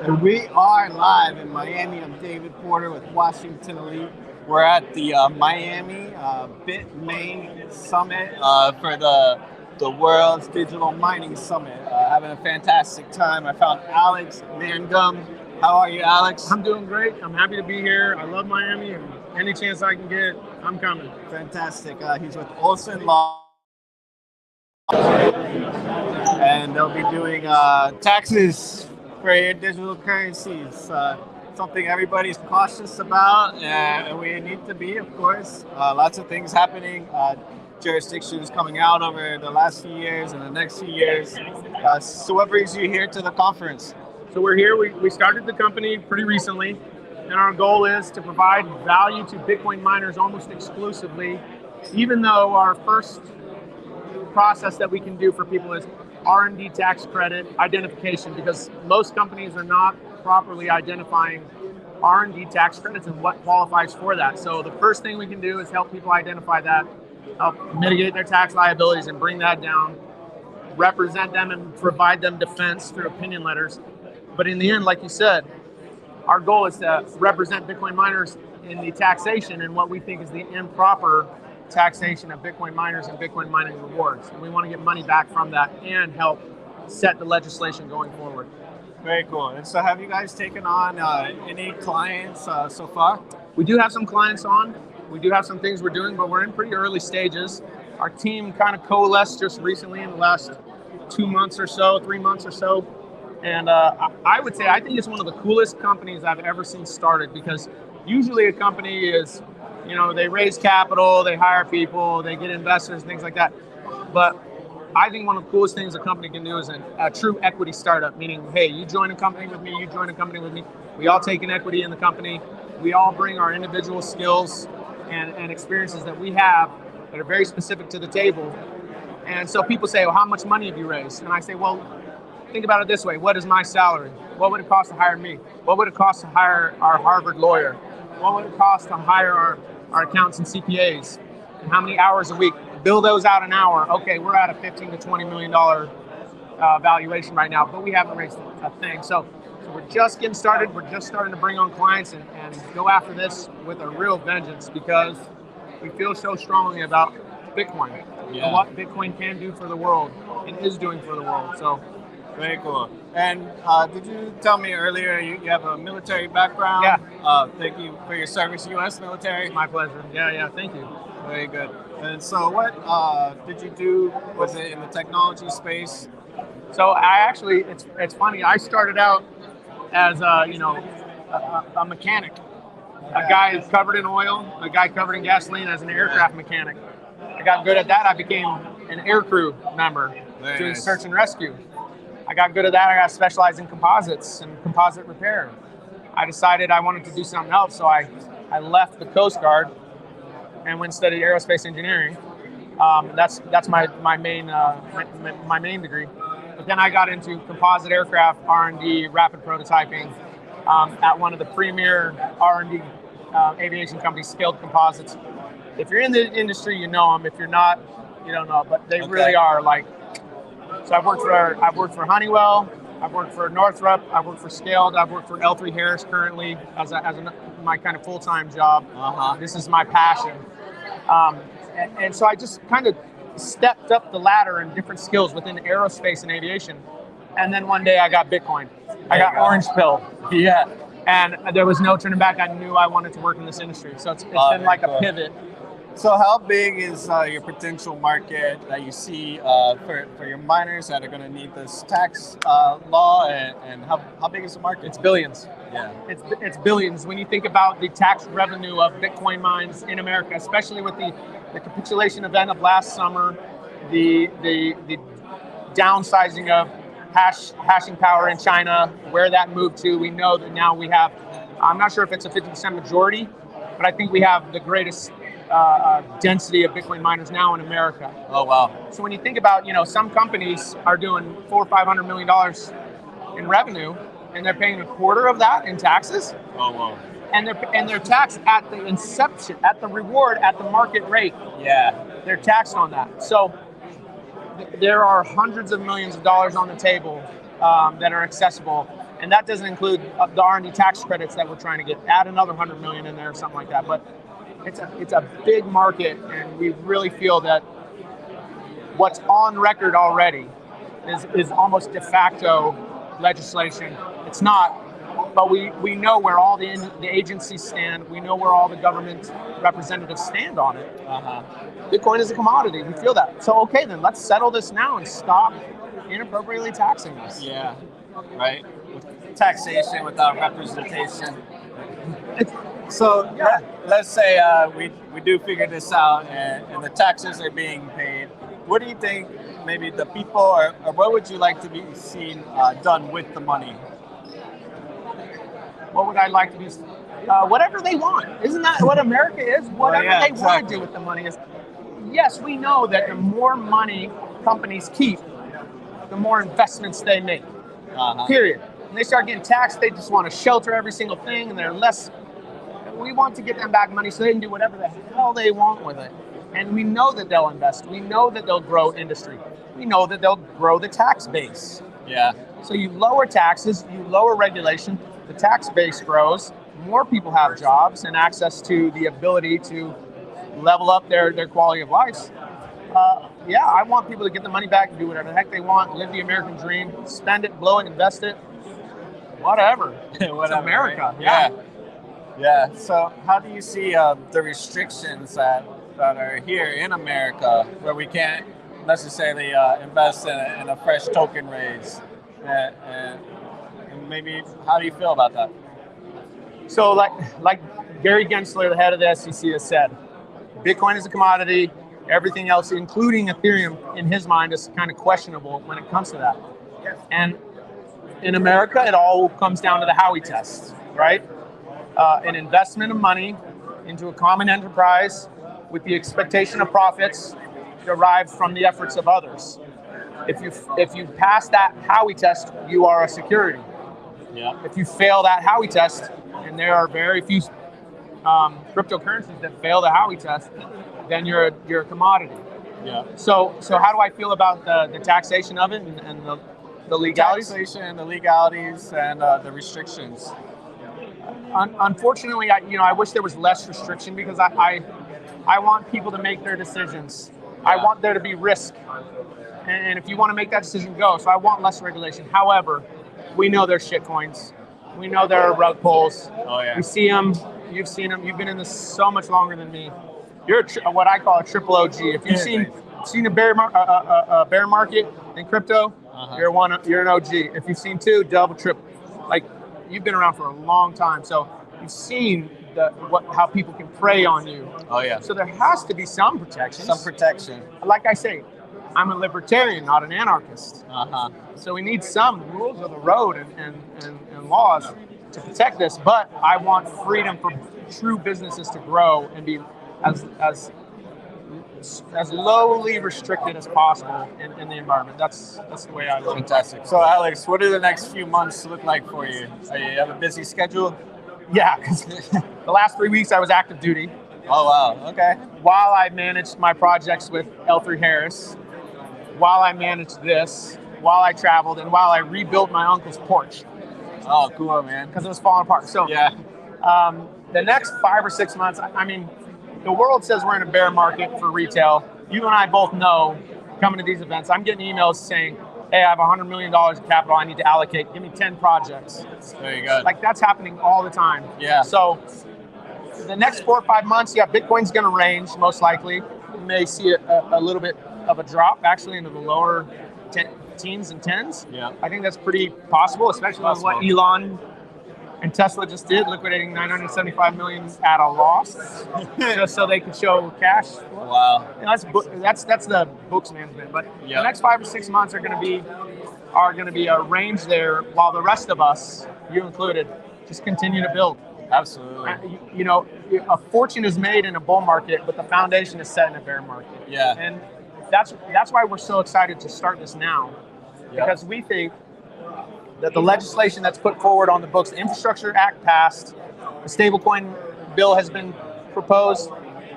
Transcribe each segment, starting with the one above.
And we are live in Miami. I'm David Porter with Washington Elite. We're at the Miami Bitmain Summit for the World's Digital Mining Summit. Having a fantastic time. I found Alex Mangum. How are you, Alex? I'm doing great. I'm happy to be here. I love Miami, and any chance I can get, I'm coming. Fantastic. He's with Olson Law. And they'll be doing taxes for your digital currencies. Something everybody's cautious about, and we need to be, of course. Lots of things happening. Jurisdictions coming out over the last few years and the next few years. So what brings you here to the conference? So we're here. We started the company pretty recently, and our goal is to provide value to Bitcoin miners almost exclusively, even though our first process that we can do for people is R&D tax credit identification, because most companies are not properly identifying R&D tax credits and what qualifies for that. So the first thing we can do is help people identify that, help mitigate their tax liabilities and bring that down, represent them and provide them defense through opinion letters. But in the end, like you said, our goal is to represent Bitcoin miners in the taxation and what we think is the improper taxation of Bitcoin miners and Bitcoin mining rewards. And we want to get money back from that and help set the legislation going forward. Very cool. And so have you guys taken on any clients so far? We do have some clients on. We do have some things we're doing, but we're in pretty early stages. Our team kind of coalesced just recently in the last 2 months or so, 3 months or so. And I would say I think it's one of the coolest companies I've ever seen started, because usually a company is, they raise capital, they hire people, they get investors, things like that. But I think one of the coolest things a company can do is a true equity startup, meaning, hey, you join a company with me, you join a company with me. We all take an equity in the company. We all bring our individual skills and experiences that we have that are very specific to the table. And so people say, well, how much money have you raised? And I say, well, think about it this way. What is my salary? What would it cost to hire me? What would it cost to hire our Harvard lawyer? What would it cost to hire our accountants and CPAs? And how many hours a week? Bill those out an hour. Okay, we're at a $15 to $20 million valuation right now, but we haven't raised a thing. So we're just getting started. We're just starting to bring on clients and go after this with a real vengeance, because we feel so strongly about Bitcoin and what Bitcoin can do for the world and is doing for the world. So. Very cool. And did you tell me earlier you have a military background? Yeah. Thank you for your service, U.S. military. My pleasure. Yeah, thank you. Very good. And so what did you do? Was it in the technology space? So it's funny. I started out as a mechanic, a guy covered in oil, a guy covered in gasoline as an aircraft mechanic. I got good at that. I became an aircrew member doing search and rescue. I got good at that. I got specialized in composites and composite repair. I decided I wanted to do something else, so I left the Coast Guard and went and studied aerospace engineering. That's my main degree. But then I got into composite aircraft R&D, rapid prototyping at one of the premier R&D aviation companies, Scaled Composites. If you're in the industry, you know them. If you're not, you don't know. But they really are like. So I've worked for Honeywell, I've worked for Northrop, I've worked for Scaled, I've worked for L3 Harris currently as my kind of full-time job. This is my passion. And so I just kind of stepped up the ladder in different skills within aerospace and aviation. And then one day I got Bitcoin. I got Orange Pill. Yeah. And there was no turning back. I knew I wanted to work in this industry. So it's been like a pivot. So how big is your potential market that you see for your miners that are going to need this tax law, and how big is the market? It's billions. Yeah. It's billions. When you think about the tax revenue of Bitcoin mines in America, especially with the capitulation event of last summer, the downsizing of hashing power in China, where that moved to, we know that now we have, I'm not sure if it's a 50% majority, but I think we have the greatest density of Bitcoin miners now in America. Oh, wow. So when you think about, some companies are doing $400 or $500 million in revenue, and they're paying a quarter of that in taxes. Oh, wow. And they're taxed at the inception, at the reward, at the market rate. Yeah. They're taxed on that. So there are hundreds of millions of dollars on the table that are accessible. and that doesn't include the R&D tax credits that we're trying to get. Add another 100 million in there or something like that. But it's a big market, and we really feel that what's on record already is almost de facto legislation. It's not, but we know where all the agencies stand. We know where all the government representatives stand on it. Bitcoin is a commodity. We feel that. So okay, then let's settle this now and stop inappropriately taxing us. Yeah, right. With taxation without representation. So yeah, let's say we do figure this out, and the taxes are being paid. What do you think? Maybe the people, or what would you like to be seen done with the money? What would I like to be? Whatever they want. Isn't that what America is? Whatever they want to do with the money is. Yes, we know that the more money companies keep, the more investments they make. Period. When they start getting taxed, they just want to shelter every single thing, and they're less. We want to get them back money so they can do whatever the hell they want with it. And we know that they'll invest. We know that they'll grow industry. We know that they'll grow the tax base. Yeah. So you lower taxes, you lower regulation, the tax base grows, more people have jobs and access to the ability to level up their quality of life. Yeah, I want people to get the money back and do whatever the heck they want, live the American dream, spend it, blow it, invest it, whatever. It's America. Right? Yeah. So how do you see the restrictions that are here in America, where we can't necessarily invest in a fresh token raise? And maybe, how do you feel about that? So like Gary Gensler, the head of the SEC, has said, Bitcoin is a commodity. Everything else, including Ethereum, in his mind, is kind of questionable when it comes to that. And in America, it all comes down to the Howey test, right? An investment of money into a common enterprise with the expectation of profits derived from the efforts of others. If you pass that Howey test, you are a security. Yeah. If you fail that Howey test, and there are very few cryptocurrencies that fail the Howey test, then you're a commodity. Yeah. So how do I feel about the taxation of it and the legalities? Taxation and the legalities and the restrictions. Unfortunately, I wish there was less restriction, because I want people to make their decisions. Yeah. I want there to be risk. And if you want to make that decision, go. So I want less regulation. However, we know there's shitcoins. We know there are rug pulls. Oh, yeah. We see them. You've seen them. You've been in this so much longer than me. You're what I call a triple OG. If you've seen a bear market in crypto, you're an OG. If you've seen two, double, triple. Like, you've been around for a long time. So you've seen how people can prey on you. Oh, yeah. So there has to be some protection. Some protection. Like I say, I'm a libertarian, not an anarchist. So we need some rules of the road and laws to protect this. But I want freedom for true businesses to grow and be as lowly restricted as possible in the environment. That's the way I look. Fantastic. So Alex, what do the next few months look like for you? You have a busy schedule? Yeah, because the last 3 weeks I was active duty. Oh, wow. Okay. While I managed my projects with L3 Harris, while I managed this, while I traveled, and while I rebuilt my uncle's porch. Oh, cool, man. Because it was falling apart. So yeah. The next 5 or 6 months, I mean, the world says we're in a bear market for retail. You and I both know, coming to these events, I'm getting emails saying, hey, I have $100 million of capital I need to allocate. Give me 10 projects. Very good. Like, that's happening all the time. Yeah. So the next 4 or 5 months, yeah, Bitcoin's going to range, most likely. You may see a little bit of a drop, actually, into the lower teens and tens. Yeah. I think that's pretty possible, especially with what Elon and Tesla just did, liquidating 975 million at a loss, just so they could show cash. Wow. And that's the books management. But the next 5 or 6 months are going to be a range there, while the rest of us, you included, just continue to build. Absolutely. A fortune is made in a bull market, but the foundation is set in a bear market. Yeah. And that's why we're so excited to start this now, because we think that the legislation that's put forward on the books, the Infrastructure Act passed, the stablecoin bill has been proposed,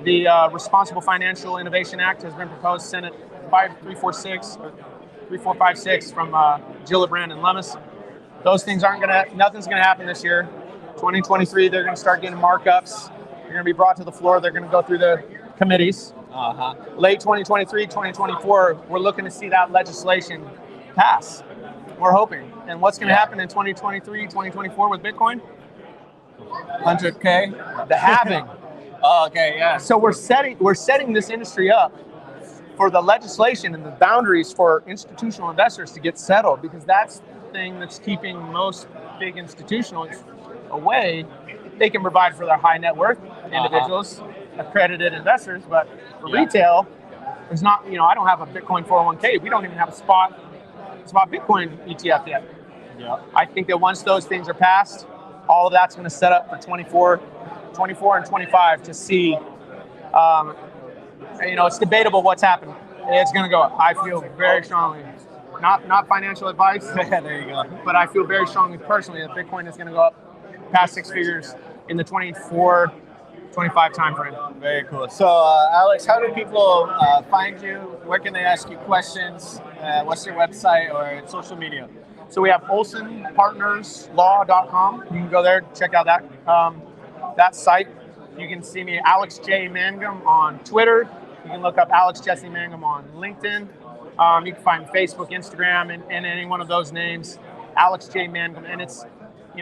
the Responsible Financial Innovation Act has been proposed, Senate 3456 from Gillibrand and Lemus. Nothing's gonna happen this year. 2023, they're gonna start getting markups. They're gonna be brought to the floor. They're gonna go through the committees. Late 2023, 2024, we're looking to see that legislation pass. We're hoping. And what's gonna happen in 2023, 2024 with Bitcoin? 100K. The halving. Oh, okay, yeah. So we're setting this industry up for the legislation and the boundaries for institutional investors to get settled, because that's the thing that's keeping most big institutionals away. They can provide for their high net worth individuals, accredited investors, but for retail, there's not. I don't have a Bitcoin 401k. We don't even have a spot Bitcoin ETF yet. Yeah. I think that once those things are passed, all of that's going to set up for 24 and 25 to see. It's debatable what's happened. It's going to go up. I feel very strongly, not financial advice. There you go. But I feel very strongly personally that Bitcoin is going to go up past 6 figures in the 24, 25 timeframe. Very cool. So, Alex, how do people find you? Where can they ask you questions? What's your website or social media? So we have olsonpartnerslaw.com. You can go there, check out that site. You can see me, Alex J. Mangum, on Twitter. You can look up Alex Jesse Mangum on LinkedIn. You can find Facebook, Instagram, and any one of those names, Alex J. Mangum. And it's,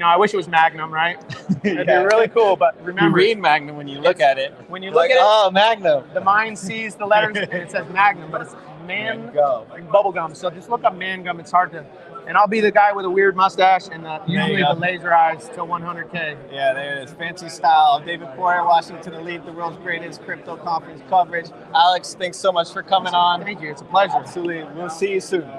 I wish it was Magnum, right? It'd be really cool, but remember. You read Magnum when you look at it. When you look at it, oh, Magnum. The mind sees the letters and it says Magnum, but it's bubblegum. So just look up Mangum. It's hard to. And I'll be the guy with a weird mustache and usually the laser eyes till 100K. Yeah, there it is. Fancy style. David Poirier, Washington Elite, the world's greatest crypto conference coverage. Alex, thanks so much for coming on. Thank you. It's a pleasure. Absolutely. We'll see you soon.